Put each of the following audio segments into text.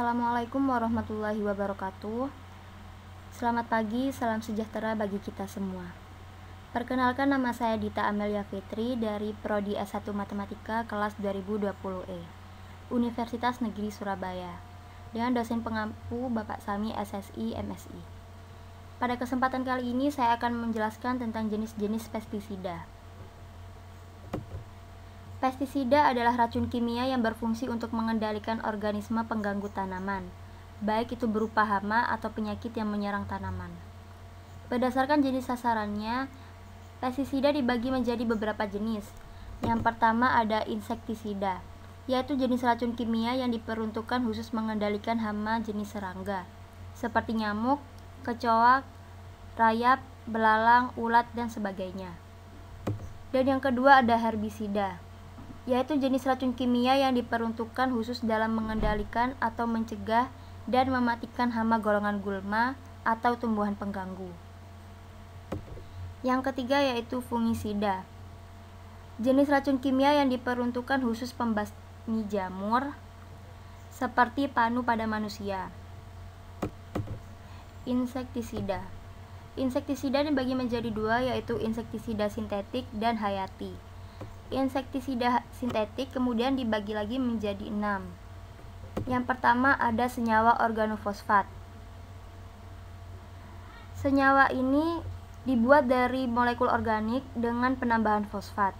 Assalamualaikum warahmatullahi wabarakatuh. Selamat pagi, salam sejahtera bagi kita semua. Perkenalkan, nama saya Dita Amelia Fitri dari Prodi S1 Matematika kelas 2020E, Universitas Negeri Surabaya, dengan dosen pengampu Bapak Sami SSI MSI. Pada kesempatan kali ini saya akan menjelaskan tentang jenis-jenis pestisida. Pestisida adalah racun kimia yang berfungsi untuk mengendalikan organisme pengganggu tanaman, baik itu berupa hama atau penyakit yang menyerang tanaman. Berdasarkan jenis sasarannya, pestisida dibagi menjadi beberapa jenis. Yang pertama ada insektisida, yaitu jenis racun kimia yang diperuntukkan khusus mengendalikan hama jenis serangga, seperti nyamuk, kecoak, rayap, belalang, ulat, dan sebagainya. Dan yang kedua ada herbisida, yaitu jenis racun kimia yang diperuntukkan khusus dalam mengendalikan atau mencegah dan mematikan hama golongan gulma atau tumbuhan pengganggu. Yang ketiga yaitu fungisida, jenis racun kimia yang diperuntukkan khusus pembasmi jamur seperti panu pada manusia. Insektisida dibagi menjadi dua, yaitu insektisida sintetik dan hayati. Insektisida sintetik kemudian dibagi lagi menjadi 6. Yang pertama ada senyawa organofosfat. Senyawa ini dibuat dari molekul organik dengan penambahan fosfat.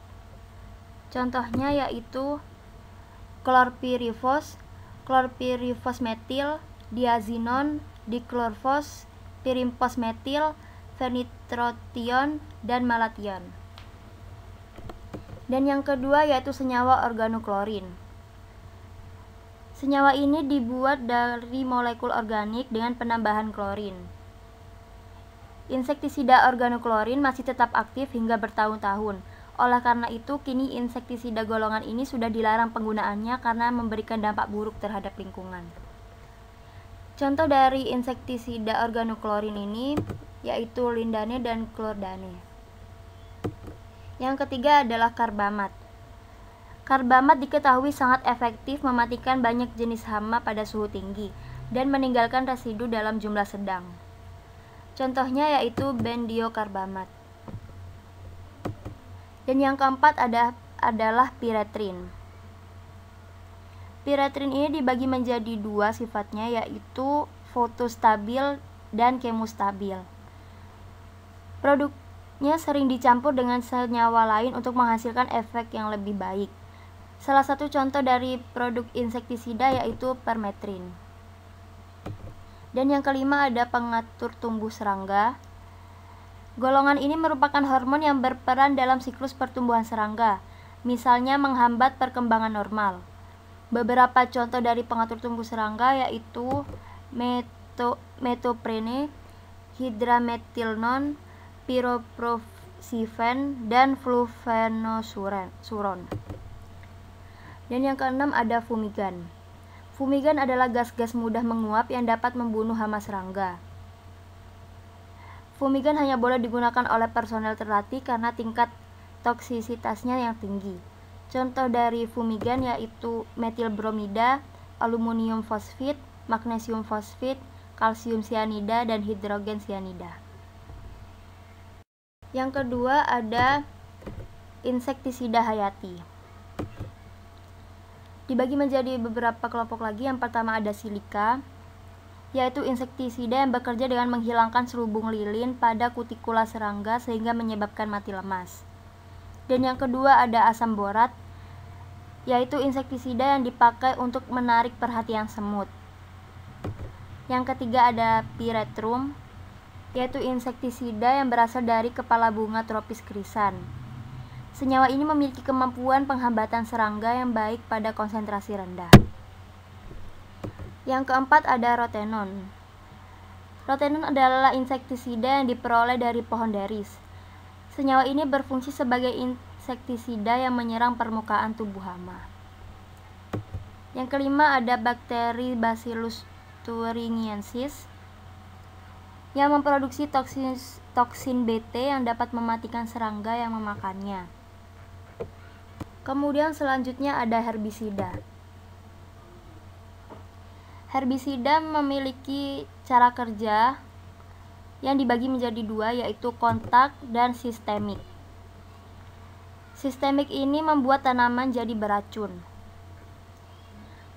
Contohnya yaitu klorpirifos, klorpirifosmetil, diazinon, diklorfos, pirimfosmetil, fernitrotion, dan malation. Dan yang kedua yaitu senyawa organoklorin. Senyawa ini dibuat dari molekul organik dengan penambahan klorin. Insektisida organoklorin masih tetap aktif hingga bertahun-tahun. Oleh karena itu, kini insektisida golongan ini sudah dilarang penggunaannya karena memberikan dampak buruk terhadap lingkungan. Contoh dari insektisida organoklorin ini yaitu lindane dan klordane. Yang ketiga adalah karbamat. Karbamat diketahui sangat efektif mematikan banyak jenis hama pada suhu tinggi dan meninggalkan residu dalam jumlah sedang. Contohnya yaitu bendiokarbamat. Dan yang keempat adalah piretrin. Piretrin ini dibagi menjadi dua sifatnya, yaitu fotostabil dan kemostabil. Produknya sering dicampur dengan senyawa lain untuk menghasilkan efek yang lebih baik. Salah satu contoh dari produk insektisida yaitu permetrin. Dan yang kelima ada pengatur tumbuh serangga. Golongan ini merupakan hormon yang berperan dalam siklus pertumbuhan serangga, misalnya menghambat perkembangan normal. Beberapa contoh dari pengatur tumbuh serangga yaitu metoprene, hydrametilnon, pyroproxifen, dan flufenosuron. Dan yang keenam ada fumigan. Fumigan adalah gas-gas mudah menguap yang dapat membunuh hama serangga. Fumigan hanya boleh digunakan oleh personel terlatih karena tingkat toksisitasnya yang tinggi. Contoh dari fumigan yaitu metilbromida, aluminium fosfit, magnesium fosfit, kalsium sianida, dan hidrogen sianida. Yang kedua ada insektisida hayati. Dibagi menjadi beberapa kelompok lagi. Yang pertama ada silika, yaitu insektisida yang bekerja dengan menghilangkan selubung lilin pada kutikula serangga sehingga menyebabkan mati lemas. Dan yang kedua ada asam borat, yaitu insektisida yang dipakai untuk menarik perhatian semut. Yang ketiga ada piretrum, yaitu insektisida yang berasal dari kepala bunga tropis krisan. Senyawa ini memiliki kemampuan penghambatan serangga yang baik pada konsentrasi rendah. Yang keempat ada rotenon. Rotenon adalah insektisida yang diperoleh dari pohon deris. Senyawa ini berfungsi sebagai insektisida yang menyerang permukaan tubuh hama. Yang kelima ada bakteri Bacillus thuringiensis yang memproduksi toksin Bt yang dapat mematikan serangga yang memakannya. Kemudian selanjutnya ada herbisida. Herbisida memiliki cara kerja yang dibagi menjadi dua, yaitu kontak dan sistemik. Sistemik ini membuat tanaman jadi beracun.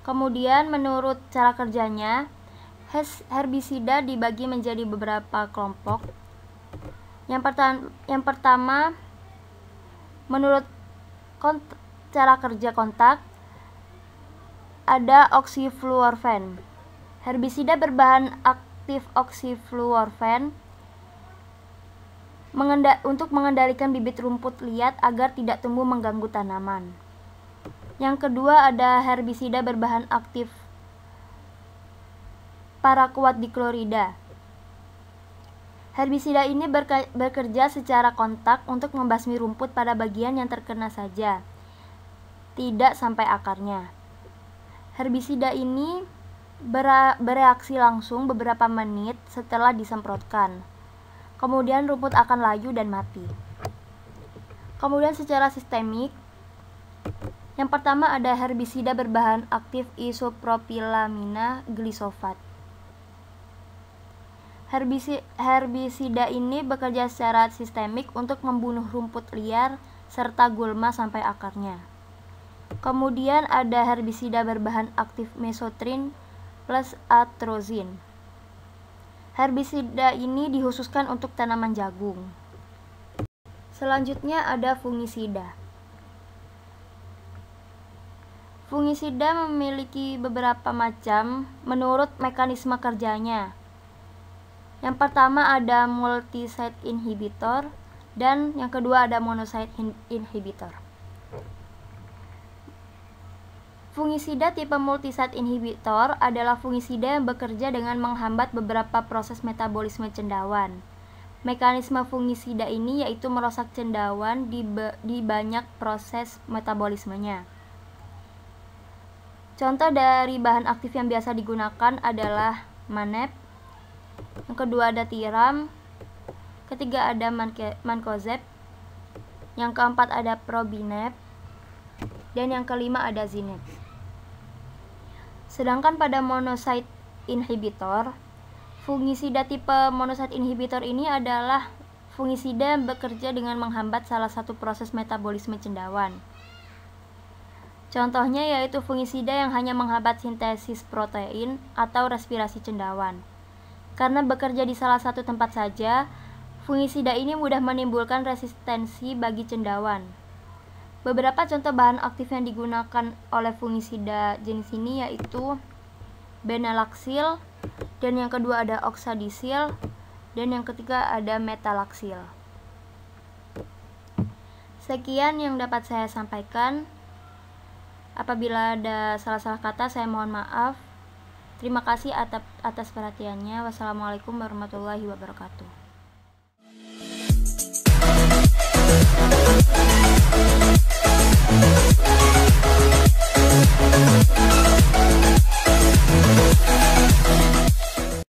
Kemudian menurut cara kerjanya, herbisida dibagi menjadi beberapa kelompok. Yang pertama, menurut cara kerja kontak, ada oxyfluorphan. Herbisida berbahan aktif oxyfluorphan untuk mengendalikan bibit rumput liat agar tidak tumbuh mengganggu tanaman. Yang kedua ada herbisida berbahan aktif paraquat diklorida. Herbisida ini bekerja secara kontak untuk membasmi rumput pada bagian yang terkena saja, tidak sampai akarnya. Herbisida ini bereaksi langsung beberapa menit setelah disemprotkan. Kemudian rumput akan layu dan mati. Kemudian secara sistemik, yang pertama ada herbisida berbahan aktif isopropilamina glisofat. Herbisida ini bekerja secara sistemik untuk membunuh rumput liar serta gulma sampai akarnya. Kemudian ada herbisida berbahan aktif mesotrin plus atrozin. Herbisida ini dikhususkan untuk tanaman jagung. Selanjutnya ada fungisida. Fungisida memiliki beberapa macam menurut mekanisme kerjanya. Yang pertama ada multisite inhibitor dan yang kedua ada monosite inhibitor. Fungisida tipe multisite inhibitor adalah fungisida yang bekerja dengan menghambat beberapa proses metabolisme cendawan. Mekanisme fungisida ini yaitu merusak cendawan di banyak proses metabolismenya. Contoh dari bahan aktif yang biasa digunakan adalah manep, yang kedua ada tiram, ketiga ada mancozeb, yang keempat ada probinep, dan yang kelima ada zineb. Sedangkan pada monosite inhibitor, fungisida tipe monosite inhibitor ini adalah fungisida yang bekerja dengan menghambat salah satu proses metabolisme cendawan. Contohnya yaitu fungisida yang hanya menghambat sintesis protein atau respirasi cendawan. Karena bekerja di salah satu tempat saja, fungisida ini mudah menimbulkan resistensi bagi cendawan. Beberapa contoh bahan aktif yang digunakan oleh fungisida jenis ini yaitu benelaksil, dan yang kedua ada oxadisil, dan yang ketiga ada metalaksil. Sekian yang dapat saya sampaikan. Apabila ada salah-salah kata, saya mohon maaf. Terima kasih atas perhatiannya. Wassalamualaikum warahmatullahi wabarakatuh.